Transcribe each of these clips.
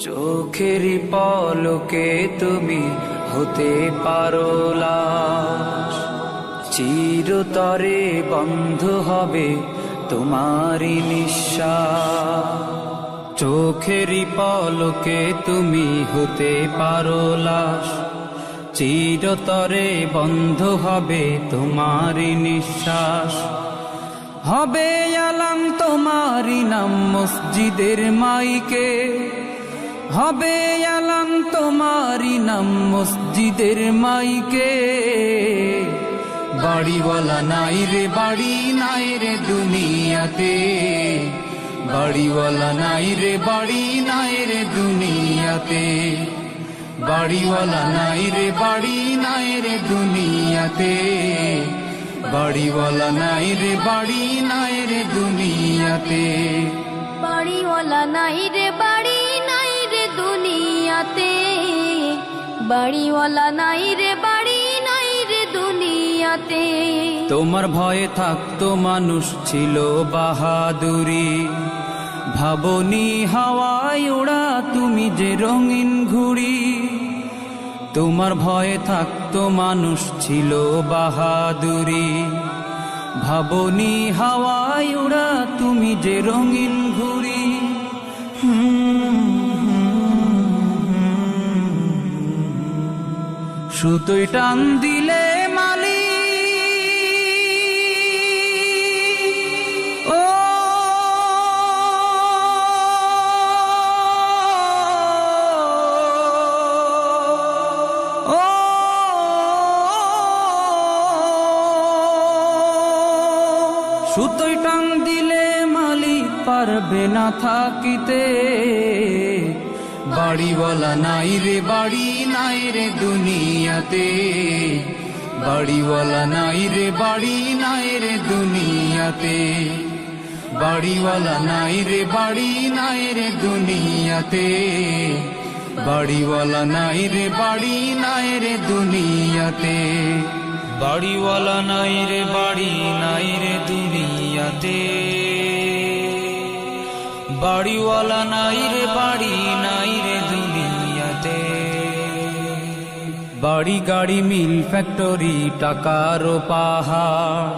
চোখের পলকে তুমি হতে পারো লাশ, চিরতরে বন্ধ হবে তোমারই নিঃশ্বাস। চোখের পলকে তুমি হতে পারো লাশ, চিরতরে বন্ধ হবে তোমারই নিঃশ্বাস। হবে আলাম তোমারই নাম মসজিদের মাইকে, হবে আলাম তোমারই নাম মসজিদের মাইকে। বাড়িওয়ালা নাই রে বাড়ি নাই রে দুনিয়াতে, বাড়িওয়ালা নাই রে বাড়ি নাই রে দুনিয়াতে। বাড়িওয়ালা নাই রে বাড়ি নাই রে দুনিয়াতে, বাড়িওয়ালা নাই রে বাড়ি নাই রে দুনিয়াতে। বাড়িওয়ালা নাই রে বাড়ি নাই রে দুনিয়াতে, বাড়িওয়ালা নাই রে বাড়ি নাই রে দুনিয়াতে। তোমার ভয়ে থাকতো মানুষ ছিল বাহাদুরি, ভাবনি হাওয়ায় ওড়া তুমি যে রঙিন ঘুড়ি। তোমার ভয়ে থাকতো মানুষ ছিল বাহাদুরি, ভাবনি হাওয়ায় ওড়া তুমি যে রঙিন ঘুড়ি। সুতোয় টান দিলে মালি ও ও সুতোয় টান দিলে মালিক পারবে না থাকিতে। বাড়িওয়ালা নাই রে বাড়ি নাই রে দুনিয়াতে, বাড়িওয়ালা নাই রে বাড়ি নাই রে দুনিয়াতে। বাড়িওয়ালা নাই রে বাড়ি নাই রে দুনিয়াতে, বাড়িওয়ালা নাই রে বাড়ি নাই রে দুনিয়াতে। বাড়িওয়ালা নাই রে বাড়ি নাই রে দুনিয়াতে, বাড়িওয়ালা নাই রে বাড়ি নাই রে দুনিয়াতে। বাড়ি গাড়ি মিল ফ্যাক্টরি টাকার পাহাড়,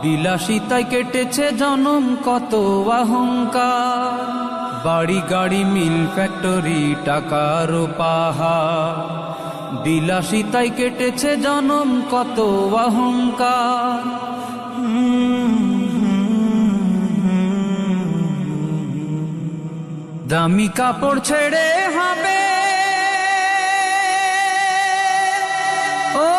বিলাসিতায় কেটেছে জনম কত অহংকার। বাড়ি গাড়ি মিল ফ্যাক্টরি টাকার পাহাড়, বিলাসিতায় কেটেছে জনম কত অহংকার। দামি কাপড় ছেড়ে হবে ও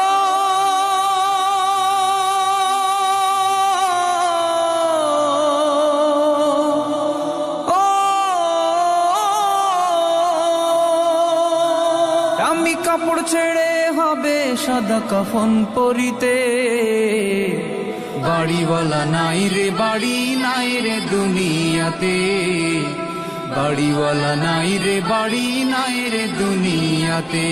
দামি কাপড় ছেড়ে হবে সাদা কাফন পরিতে। বাড়িওয়ালা নাই রে বাড়ি নাই রে দুনিয়াতে, বাড়িওয়ালা নাই রে বাড়ি নাই রে দুনিয়াতে।